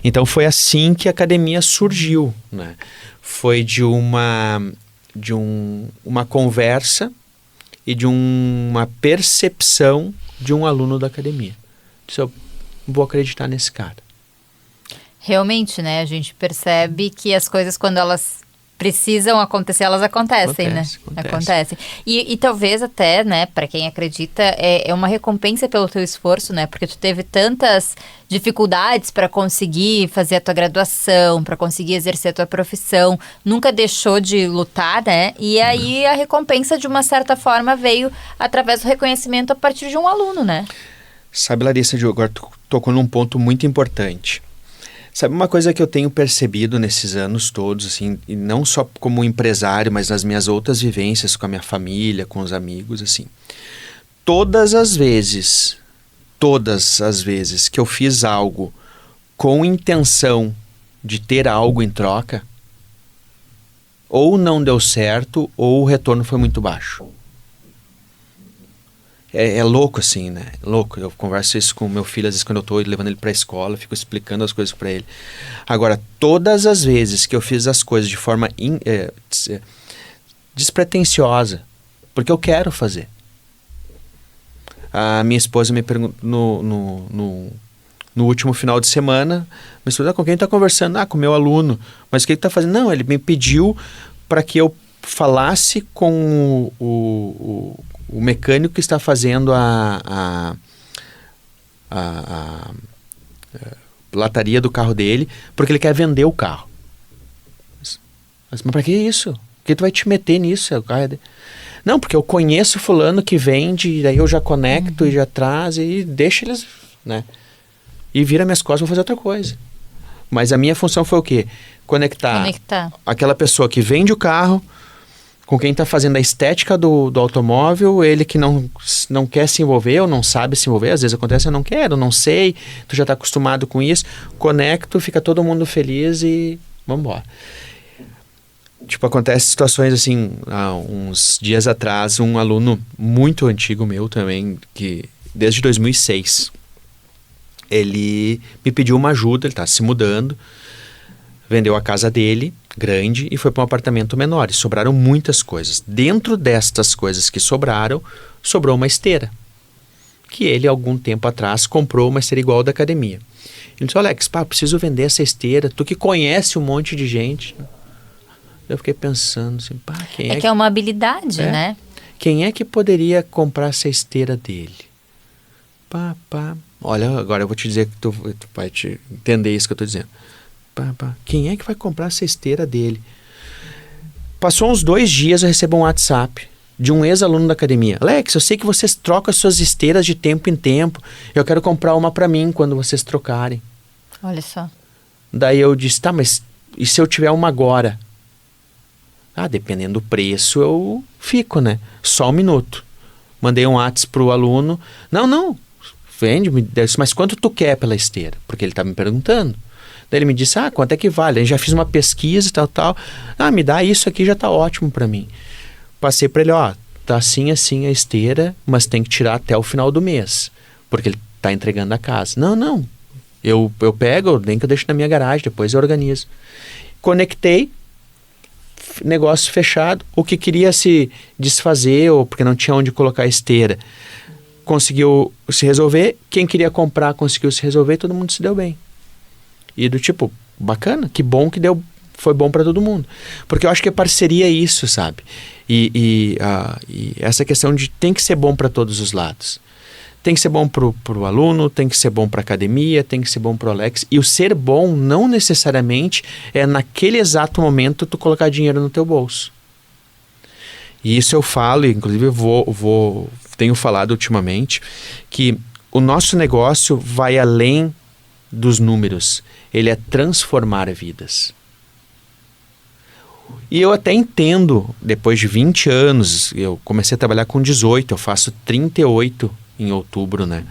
Então foi assim que a academia surgiu, né? Foi de uma conversa e de uma percepção de um aluno da academia. Disse, eu vou acreditar nesse cara. Realmente, né? A gente percebe que as coisas, quando elas precisam acontecer, elas acontecem, né? Acontecem. E talvez até, né, para quem acredita, é uma recompensa pelo teu esforço, né? Porque tu teve tantas dificuldades para conseguir fazer a tua graduação, para conseguir exercer a tua profissão, nunca deixou de lutar, né? E aí a recompensa, de uma certa forma, veio através do reconhecimento a partir de um aluno, né? Sabe, Larissa, agora tu tocou num ponto muito importante. Sabe uma coisa que eu tenho percebido nesses anos todos, assim, e não só como empresário, mas nas minhas outras vivências com a minha família, com os amigos, assim. Todas as vezes que eu fiz algo com intenção de ter algo em troca, ou não deu certo, ou o retorno foi muito baixo. É louco assim, né? Louco. Eu converso isso com o meu filho, às vezes quando eu estou levando ele para a escola, eu fico explicando as coisas para ele. Agora, todas as vezes que eu fiz as coisas de forma despretensiosa, porque eu quero fazer. A minha esposa me perguntou no último final de semana, me perguntou, com quem está conversando? Com o meu aluno. Mas o que ele está fazendo? Não, ele me pediu para que eu falasse com o mecânico que está fazendo a lataria do carro dele, porque ele quer vender o carro. Mas pra que isso? Por que tu vai te meter nisso? Não, porque eu conheço fulano que vende, daí eu já conecto e já traz e deixa eles, né? E vira minhas costas, vou fazer outra coisa. Mas a minha função foi o quê? Conectar aquela pessoa que vende o carro com quem está fazendo a estética do automóvel, ele que não quer se envolver ou não sabe se envolver, às vezes acontece, eu não quero, não sei, tu já está acostumado com isso, conecto, fica todo mundo feliz e vamos embora. Tipo, acontece situações assim, há uns dias atrás, um aluno muito antigo meu também, que desde 2006, ele me pediu uma ajuda, ele está se mudando, vendeu a casa dele, grande, e foi para um apartamento menor. E sobraram muitas coisas. Dentro destas coisas que sobrou uma esteira. Que ele, algum tempo atrás, comprou uma esteira igual da academia. Ele disse, Alex, preciso vender essa esteira. Tu que conhece um monte de gente. Eu fiquei pensando assim, quem é que é uma habilidade, né? Quem é que poderia comprar essa esteira dele? Olha, agora eu vou te dizer que tu vai te entender isso que eu estou dizendo. Quem é que vai comprar essa esteira dele? Passou uns 2 dias, eu recebo um WhatsApp de um ex-aluno da academia. Alex, eu sei que vocês trocam as suas esteiras de tempo em tempo. Eu quero comprar uma para mim quando vocês trocarem. Olha só. Daí eu disse, mas e se eu tiver uma agora? Dependendo do preço, eu fico, né? Só 1 minuto. Mandei um WhatsApp pro aluno. Não, vende, mas quanto tu quer pela esteira? Porque ele tá me perguntando. Daí ele me disse, quanto é que vale? Eu já fiz uma pesquisa e tal. Me dá isso aqui, já tá ótimo para mim. Passei para ele, tá assim a esteira, mas tem que tirar até o final do mês, porque ele tá entregando a casa. Não, eu pego, nem que eu deixo na minha garagem, depois eu organizo. Conectei, negócio fechado, o que queria se desfazer, ou porque não tinha onde colocar a esteira, conseguiu se resolver, quem queria comprar conseguiu se resolver, todo mundo se deu bem. E do tipo, bacana, que bom que foi bom para todo mundo. Porque eu acho que a parceria é isso, sabe? E essa questão de tem que ser bom para todos os lados. Tem que ser bom pro aluno, tem que ser bom para a academia, tem que ser bom pro Alex. E o ser bom não necessariamente é naquele exato momento tu colocar dinheiro no teu bolso. E isso eu falo, e inclusive tenho falado ultimamente, que o nosso negócio vai além dos números. Ele é transformar vidas. E eu até entendo, depois de 20 anos, eu comecei a trabalhar com 18, eu faço 38 em outubro, né?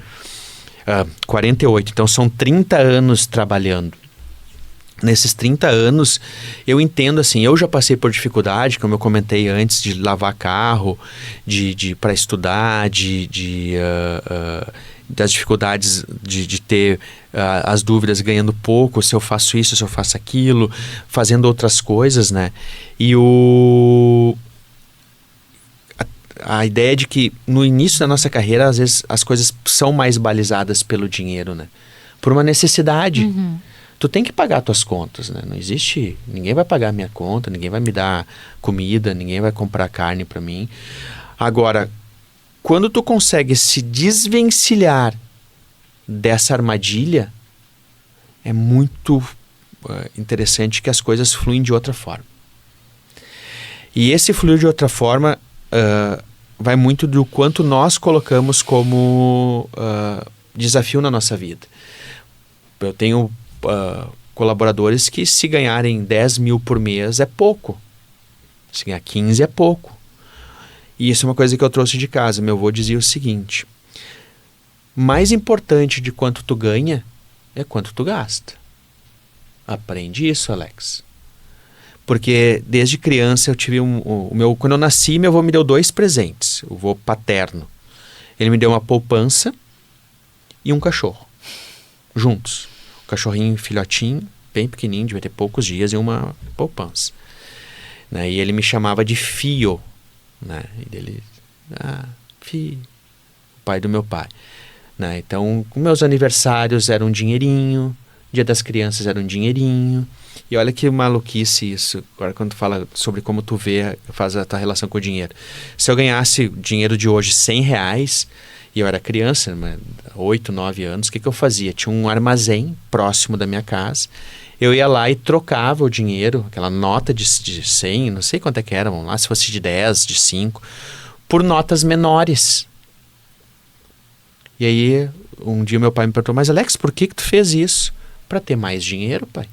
48, então são 30 anos trabalhando. Nesses 30 anos, eu entendo assim, eu já passei por dificuldade, como eu comentei antes, de lavar carro, para estudar, das dificuldades de ter as dúvidas, ganhando pouco, se eu faço isso, se eu faço aquilo, fazendo outras coisas, né? E a ideia de que no início da nossa carreira, às vezes as coisas são mais balizadas pelo dinheiro, né? Por uma necessidade. Uhum. Tu tem que pagar tuas contas, né? Não existe, ninguém vai pagar a minha conta, ninguém vai me dar comida, ninguém vai comprar carne para mim. Agora, quando tu consegue se desvencilhar dessa armadilha, é muito interessante que as coisas fluem de outra forma. E esse fluir de outra forma vai muito do quanto nós colocamos como desafio na nossa vida. Eu tenho colaboradores que, se ganharem 10 mil por mês, é pouco. Se ganhar 15 é pouco. E isso é uma coisa que eu trouxe de casa. Meu avô dizia o seguinte: mais importante de quanto tu ganha é quanto tu gasta. Aprende isso, Alex. Porque desde criança eu tive quando eu nasci, meu avô me deu 2 presentes. O avô paterno. Ele me deu uma poupança e um cachorro. Juntos. Um cachorrinho filhotinho, bem pequenininho, devia ter poucos dias, e uma poupança. Né? E ele me chamava de Fio. Né? E ele, Fio, o pai do meu pai. Né? Então, meus aniversários eram um dinheirinho, Dia das Crianças era um dinheirinho. E olha que maluquice isso, agora quando tu fala sobre como tu faz a tua relação com o dinheiro. Se eu ganhasse dinheiro de hoje R$100, e eu era criança, 8, 9 anos, o que eu fazia? Tinha um armazém próximo da minha casa, eu ia lá e trocava o dinheiro, aquela nota de 100, não sei quanto é que era, vamos lá, se fosse de 10, de 5, por notas menores. E aí, um dia meu pai me perguntou, mas Alex, por que tu fez isso? Para ter mais dinheiro, pai.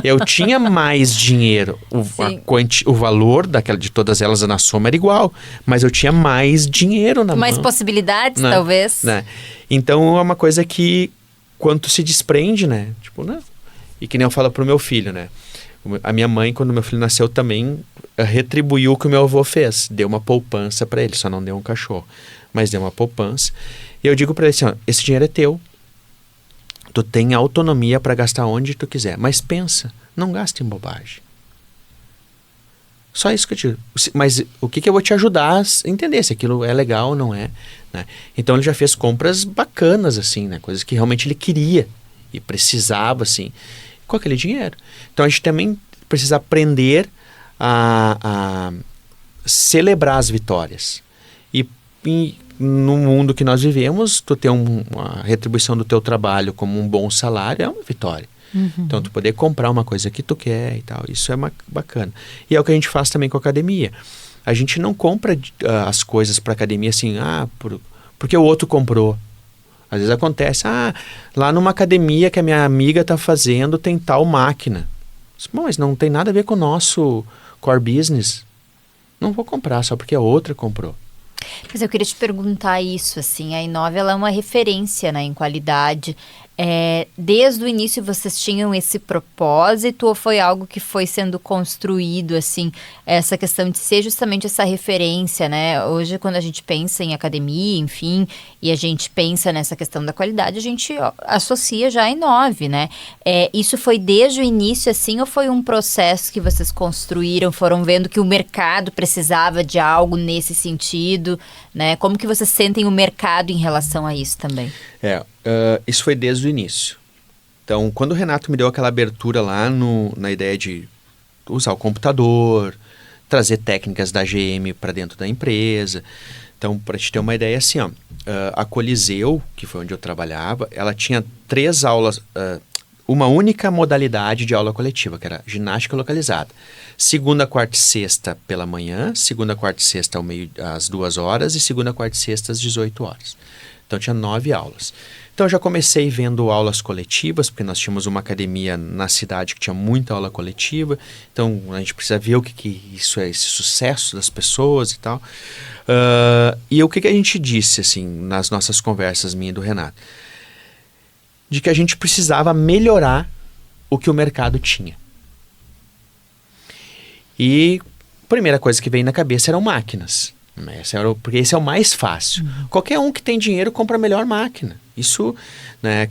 Eu tinha mais dinheiro, o valor de todas elas na soma era igual, mas eu tinha mais dinheiro na mão. Mais possibilidades, talvez. Né? Então é uma coisa que, quando tu se desprende, né? Tipo, né? E que nem eu falo pro meu filho, né? A minha mãe, quando meu filho nasceu, também retribuiu o que o meu avô fez. Deu uma poupança para ele, só não deu um cachorro, mas deu uma poupança. E eu digo para ele assim, ó, esse dinheiro é teu. Tu tem autonomia para gastar onde tu quiser. Mas pensa, não gasta em bobagem. Só isso que eu te digo. Mas o que eu vou te ajudar a entender se aquilo é legal ou não é. Né? Então ele já fez compras bacanas, assim, né? Coisas que realmente ele queria e precisava, assim, com aquele dinheiro. Então a gente também precisa aprender a celebrar as vitórias. E no mundo que nós vivemos, tu ter uma retribuição do teu trabalho como um bom salário é uma vitória. Uhum. Então, tu poder comprar uma coisa que tu quer e tal, isso é bacana. E é o que a gente faz também com a academia. A gente não compra as coisas para academia assim, porque o outro comprou. Às vezes acontece, lá numa academia que a minha amiga está fazendo tem tal máquina. Bom, mas não tem nada a ver com o nosso core business. Não vou comprar só porque a outra comprou. Mas eu queria te perguntar isso, assim, a Inove, ela é uma referência, né, em qualidade. Desde o início vocês tinham esse propósito ou foi algo que foi sendo construído, assim, essa questão de ser justamente essa referência, né? Hoje, quando a gente pensa em academia, enfim, e a gente pensa nessa questão da qualidade, a gente associa já a Inove, né? Isso foi desde o início, assim, ou foi um processo que vocês construíram, foram vendo que o mercado precisava de algo nesse sentido, né? Como que vocês sentem o mercado em relação a isso também? Isso foi desde o início. Então, quando o Renato me deu aquela abertura lá na ideia de usar o computador, trazer técnicas da GM para dentro da empresa. Então, para te ter uma ideia, assim, ó, a Coliseu, que foi onde eu trabalhava, ela tinha 3 aulas, uma única modalidade de aula coletiva, que era ginástica localizada. Segunda, quarta e sexta pela manhã, segunda, quarta e sexta às 2 horas e segunda, quarta e sexta às 18 horas. Então, tinha 9 aulas. Então, eu já comecei vendo aulas coletivas, porque nós tínhamos uma academia na cidade que tinha muita aula coletiva. Então, a gente precisa ver o que isso é, esse sucesso das pessoas e tal. E o que a gente disse, assim, nas nossas conversas, minha e do Renato? De que a gente precisava melhorar o que o mercado tinha. E a primeira coisa que veio na cabeça eram máquinas. Porque esse é o mais fácil. Qualquer um que tem dinheiro compra a melhor máquina. Isso, né,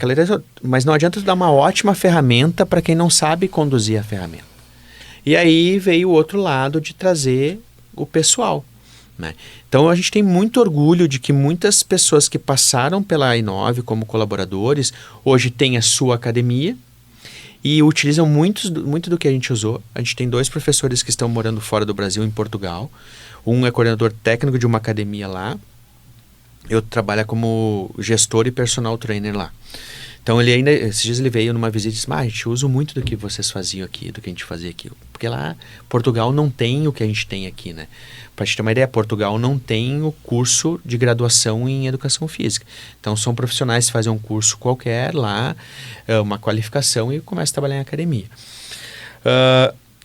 mas não adianta dar uma ótima ferramenta para quem não sabe conduzir a ferramenta. E aí veio o outro lado de trazer o pessoal. Né? Então a gente tem muito orgulho de que muitas pessoas que passaram pela Inove como colaboradores, hoje têm a sua academia e utilizam muito do que a gente usou. A gente tem 2 professores que estão morando fora do Brasil, em Portugal. Um é coordenador técnico de uma academia lá. Eu trabalho como gestor e personal trainer lá. Então esses dias ele veio numa visita e disse, a gente usa muito do que vocês faziam aqui, do que a gente fazia aqui. Porque lá, Portugal não tem o que a gente tem aqui, né? Para te ter uma ideia, Portugal não tem o curso de graduação em educação física. Então são profissionais que fazem um curso qualquer lá, uma qualificação e começam a trabalhar em academia.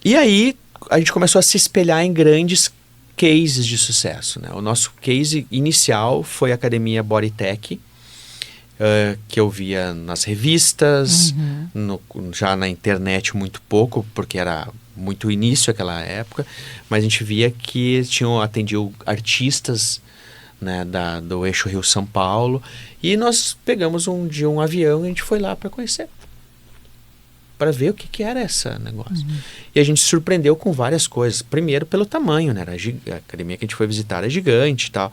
E aí a gente começou a se espelhar em grandes cases de sucesso. Né? O nosso case inicial foi a academia Bodytech, que eu via nas revistas, já na internet muito pouco, porque era muito início aquela época, mas a gente via que atendiam artistas, né, do eixo Rio-São Paulo, e nós pegamos um dia um avião e a gente foi lá para conhecer, para ver o que era esse negócio. E a gente se surpreendeu com várias coisas. Primeiro pelo tamanho, né? A academia que a gente foi visitar era gigante e tal.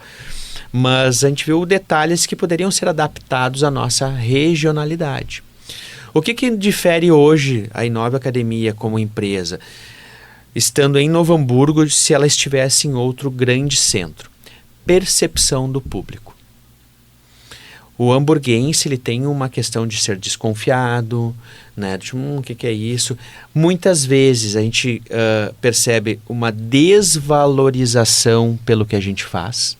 Mas a gente viu detalhes que poderiam ser adaptados à nossa regionalidade. O que difere hoje a Inove Academia como empresa, estando em Novo Hamburgo, se ela estivesse em outro grande centro? Percepção do público. O hamburguense, ele tem uma questão de ser desconfiado, né? Tipo, o que é isso? Muitas vezes a gente percebe uma desvalorização pelo que a gente faz,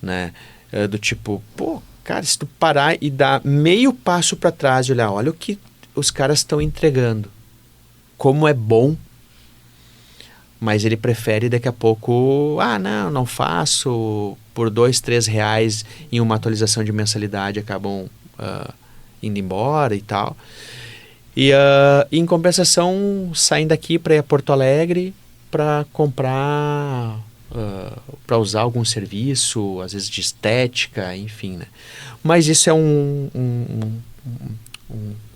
né? Do tipo, pô, cara, se tu parar e dar meio passo para trás e olhar, olha o que os caras estão entregando, como é bom, mas ele prefere daqui a pouco, não faço, por R$2, R$3 em uma atualização de mensalidade acabam indo embora e tal. E em compensação, saem daqui para ir a Porto Alegre para comprar, para usar algum serviço, às vezes de estética, enfim, né? Mas isso é um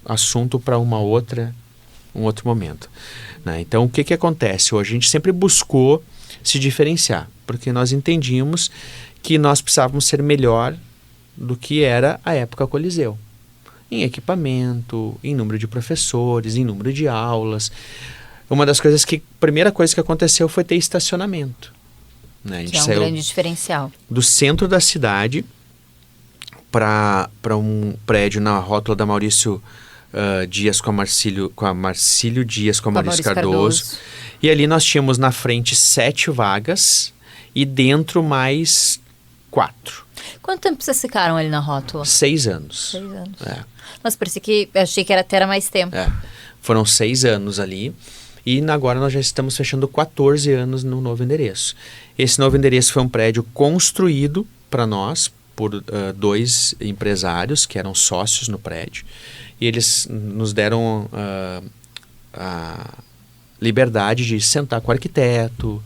assunto para um outro momento, né? Então, o que acontece hoje? A gente sempre buscou se diferenciar, porque nós entendíamos que nós precisávamos ser melhor do que era a época Coliseu. Em equipamento, em número de professores, em número de aulas. Uma das coisas primeira coisa que aconteceu foi ter estacionamento, né? A gente que é um saiu grande diferencial. do centro da cidade para um prédio na rótula da Maurício Dias com a Marcílio Dias com a Maurício Cardoso. E ali nós tínhamos na frente 7 vagas e dentro mais 4. Quanto tempo vocês ficaram ali na rótula? 6 anos. 6 anos. Nossa, parecia que eu achei que era até mais tempo. Foram 6 anos ali. E agora nós já estamos fechando 14 anos no novo endereço. Esse novo endereço foi um prédio construído para nós por 2 empresários que eram sócios no prédio. E eles nos deram a liberdade de sentar com o arquiteto,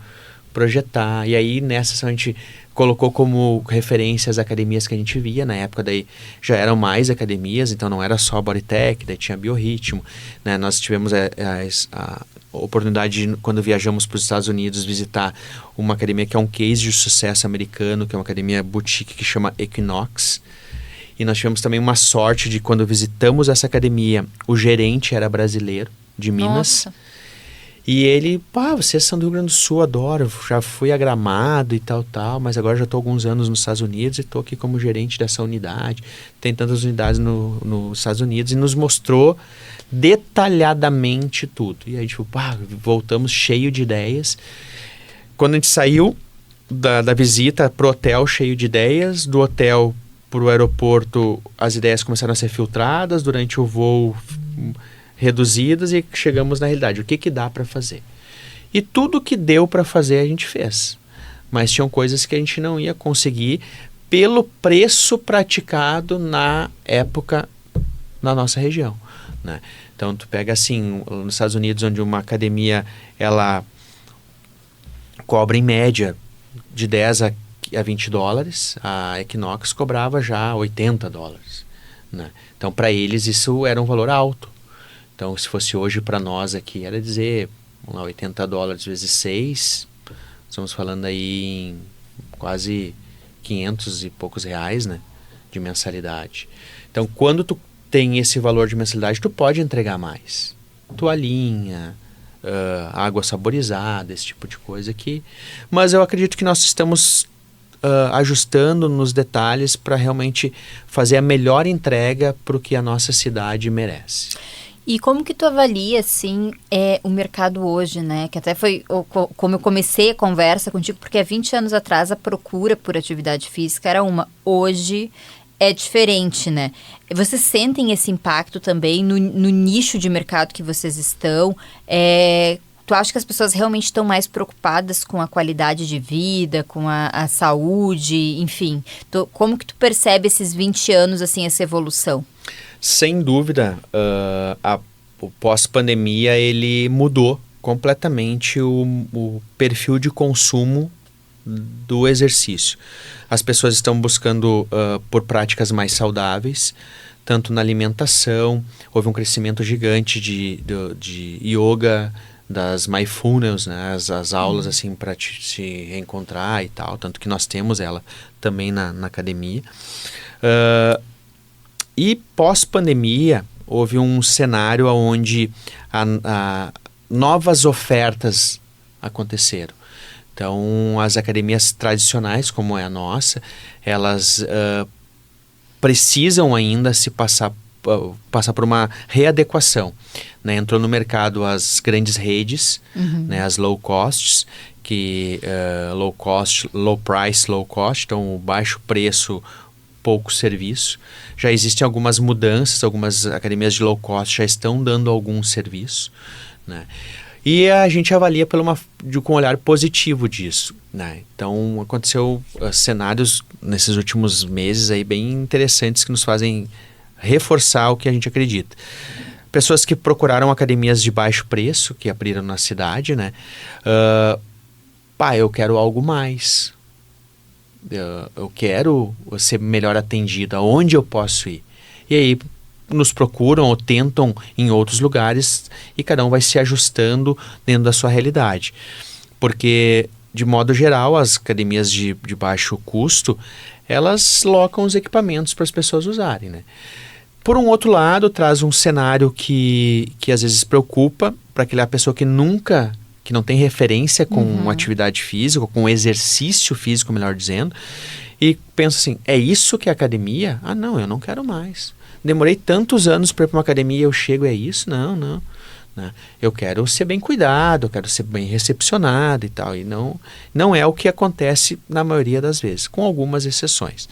projetar. E aí nessa a gente colocou como referência as academias que a gente via. Na época daí já eram mais academias, então não era só Bodytech, daí tinha Biorritmo, né? Nós tivemos a oportunidade de, quando viajamos para os Estados Unidos, visitar uma academia que é um case de sucesso americano, que é uma academia boutique que chama Equinox. E nós tivemos também uma sorte de, quando visitamos essa academia, o gerente era brasileiro, de Minas. Nossa. E ele, vocês são do Rio Grande do Sul, adoro, já fui a Gramado e tal, mas agora já estou há alguns anos nos Estados Unidos e estou aqui como gerente dessa unidade. Tem tantas unidades nos Estados Unidos, e nos mostrou detalhadamente tudo. E aí, voltamos cheio de ideias. Quando a gente saiu da visita pro hotel, cheio de ideias, do hotel para o aeroporto, as ideias começaram a ser filtradas, durante o voo reduzidas, e chegamos na realidade. O que dá para fazer? E tudo que deu para fazer a gente fez. Mas tinham coisas que a gente não ia conseguir pelo preço praticado na época na nossa região, né? Então tu pega assim, nos Estados Unidos, onde uma academia ela cobra em média de 10 a $20, a Equinox cobrava já $80, né? Então para eles isso era um valor alto. Então se fosse hoje para nós aqui, era dizer, vamos lá, $80 vezes 6, estamos falando aí em quase 500 e poucos reais, né, de mensalidade. Então quando tu tem esse valor de mensalidade, tu pode entregar mais. Toalhinha, água saborizada, esse tipo de coisa aqui. Mas eu acredito que nós estamos ajustando nos detalhes para realmente fazer a melhor entrega para o que a nossa cidade merece. E como que tu avalia, assim, o mercado hoje, né? Que até foi como eu comecei a conversa contigo, porque há 20 anos atrás a procura por atividade física era uma. Hoje é diferente, né? Vocês sentem esse impacto também no nicho de mercado que vocês estão? Tu acha que as pessoas realmente estão mais preocupadas com a qualidade de vida, com a saúde, enfim? Como que tu percebe esses 20 anos, assim, essa evolução? Sem dúvida, o pós-pandemia ele mudou completamente o perfil de consumo do exercício. As pessoas estão buscando por práticas mais saudáveis, tanto na alimentação. Houve um crescimento gigante de yoga, das mindfulness, né, as aulas assim para se reencontrar e tal, tanto que nós temos ela também na academia. E pós-pandemia houve um cenário onde novas ofertas aconteceram. Então as academias tradicionais, como é a nossa, elas precisam ainda passar por uma readequação, né? Entrou no mercado as grandes redes, né? As low costs, que low cost, low price, low cost, então baixo preço, pouco serviço. Já existem algumas mudanças, algumas academias de low cost já estão dando algum serviço, né? E a gente avalia com um olhar positivo disso, né? Então, aconteceu cenários nesses últimos meses aí bem interessantes que nos fazem reforçar o que a gente acredita. Pessoas que procuraram academias de baixo preço, que abriram na cidade, né? Eu quero algo mais. Eu quero ser melhor atendido. Aonde eu posso ir? E aí nos procuram ou tentam em outros lugares e cada um vai se ajustando dentro da sua realidade. Porque, de modo geral, as academias de baixo custo, elas locam os equipamentos para as pessoas usarem, né? Por um outro lado, traz um cenário que às vezes preocupa para aquela pessoa que não tem referência com atividade física, com exercício físico, melhor dizendo, e pensa assim, é isso que é academia? Ah, não, eu não quero mais. Demorei tantos anos para ir para uma academia e eu chego e é isso? Não, né? Eu quero ser bem cuidado, eu quero ser bem recepcionado e tal. E não é o que acontece na maioria das vezes, com algumas exceções.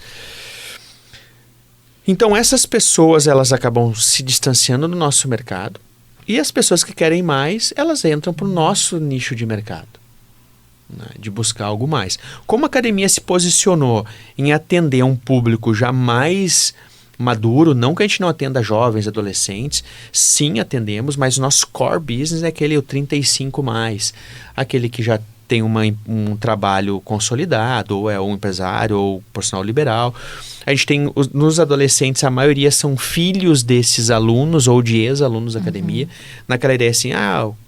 Então essas pessoas, elas acabam se distanciando do nosso mercado. E as pessoas que querem mais, elas entram para o nosso nicho de mercado, né, de buscar algo mais. Como a academia se posicionou em atender um público já mais maduro, não que a gente não atenda jovens, adolescentes, sim atendemos, mas o nosso core business é aquele o 35+, aquele que já tem um trabalho consolidado, ou é um empresário, ou profissional liberal. A gente tem, nos adolescentes, a maioria são filhos desses alunos ou de ex-alunos da academia, naquela ideia assim,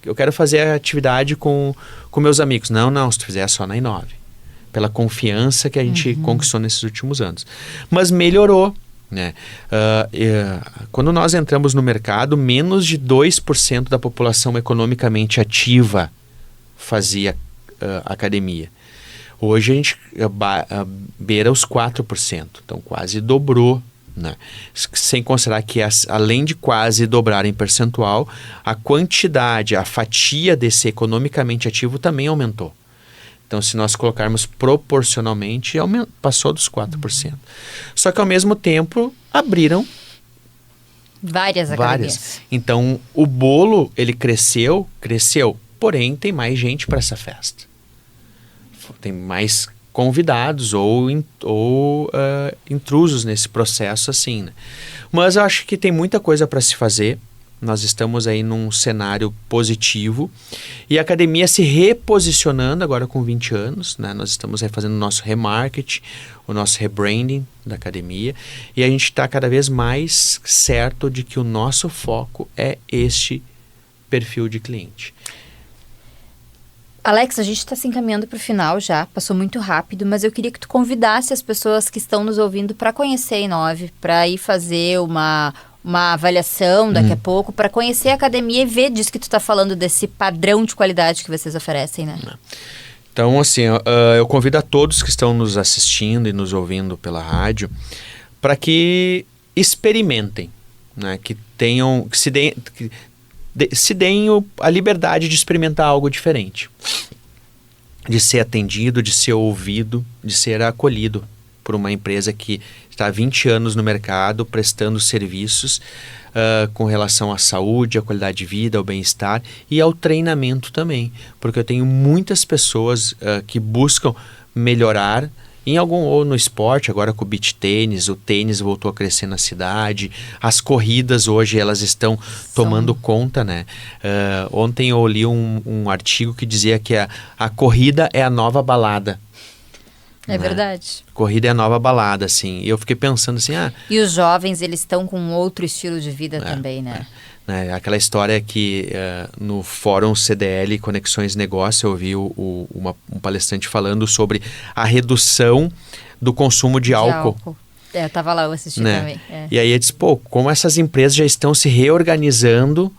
eu quero fazer a atividade com meus amigos. Não, se tu fizer é só na I9. Pela confiança que a gente conquistou nesses últimos anos. Mas melhorou, né? Quando nós entramos no mercado, menos de 2% da população economicamente ativa fazia academia. Hoje a gente beira os 4%, então quase dobrou, né? Sem considerar que além de quase dobrar em percentual, a quantidade, a fatia desse economicamente ativo também aumentou. Então, se nós colocarmos proporcionalmente, passou dos 4%. Só que ao mesmo tempo abriram várias academias. Então, o bolo, ele cresceu, porém tem mais gente para essa festa. Tem mais convidados ou intrusos nesse processo assim, né? Mas eu acho que tem muita coisa para se fazer. Nós estamos aí num cenário positivo e a academia se reposicionando agora com 20 anos, né? Nós estamos aí fazendo o nosso remarketing, o nosso rebranding da academia e a gente está cada vez mais certo de que o nosso foco é este perfil de cliente. Alex, a gente está se encaminhando para o final já, passou muito rápido, mas eu queria que tu convidasse as pessoas que estão nos ouvindo para conhecer a I9, para ir fazer uma avaliação daqui a pouco, para conhecer a academia e ver disso que tu está falando, desse padrão de qualidade que vocês oferecem, né? Então, assim, eu convido a todos que estão nos assistindo e nos ouvindo pela rádio para que experimentem, né? Que se deem a liberdade de experimentar algo diferente, de ser atendido, de ser ouvido, de ser acolhido por uma empresa que está há 20 anos no mercado prestando serviços com relação à saúde, à qualidade de vida, ao bem-estar e ao treinamento também, porque eu tenho muitas pessoas que buscam melhorar ou no esporte, agora com o beach tênis, o tênis voltou a crescer na cidade, as corridas hoje elas estão tomando conta, né? Ontem eu li um artigo que dizia que a corrida é a nova balada. É verdade. Corrida é a nova balada, assim. E eu fiquei pensando assim, E os jovens, eles estão com outro estilo de vida também, né? Aquela história que no fórum CDL Conexões Negócio eu ouvi um palestrante falando sobre a redução do consumo de álcool. Eu tava lá, eu assisti também. E aí eu disse, como essas empresas já estão se reorganizando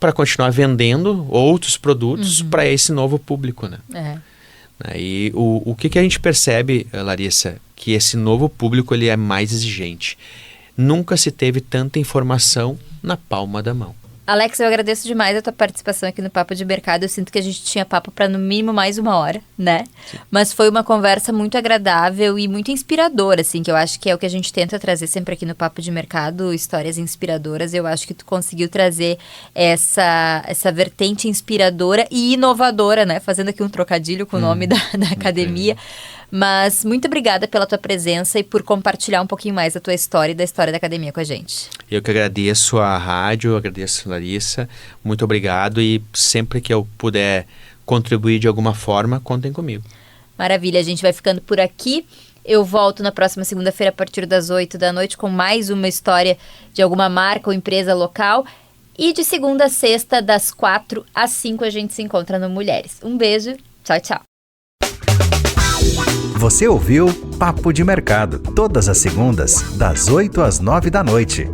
para continuar vendendo outros produtos para esse novo público, né? E o que a gente percebe, Larissa, que esse novo público ele é mais exigente. nunca se teve tanta informação na palma da mão. Alex, eu agradeço demais a tua participação aqui no Papo de Mercado. Eu sinto que a gente tinha papo para no mínimo mais 1 hora, né? Sim. Mas foi uma conversa muito agradável e muito inspiradora, assim, que eu acho que é o que a gente tenta trazer sempre aqui no Papo de Mercado, histórias inspiradoras. Eu acho que tu conseguiu trazer essa vertente inspiradora e inovadora, né? Fazendo aqui um trocadilho com o nome da academia. Mas muito obrigada pela tua presença e por compartilhar um pouquinho mais da tua história e da história da academia com a gente. Eu que agradeço a rádio, agradeço a Larissa, muito obrigado e sempre que eu puder contribuir de alguma forma, contem comigo. Maravilha, a gente vai ficando por aqui. Eu volto na próxima segunda-feira a partir das 8 da noite com mais uma história de alguma marca ou empresa local. E de segunda a sexta, das 4 às 5, a gente se encontra no Mulheres. Um beijo, tchau, tchau. Você ouviu Papo de Mercado, todas as segundas, das 8 às 9 da noite.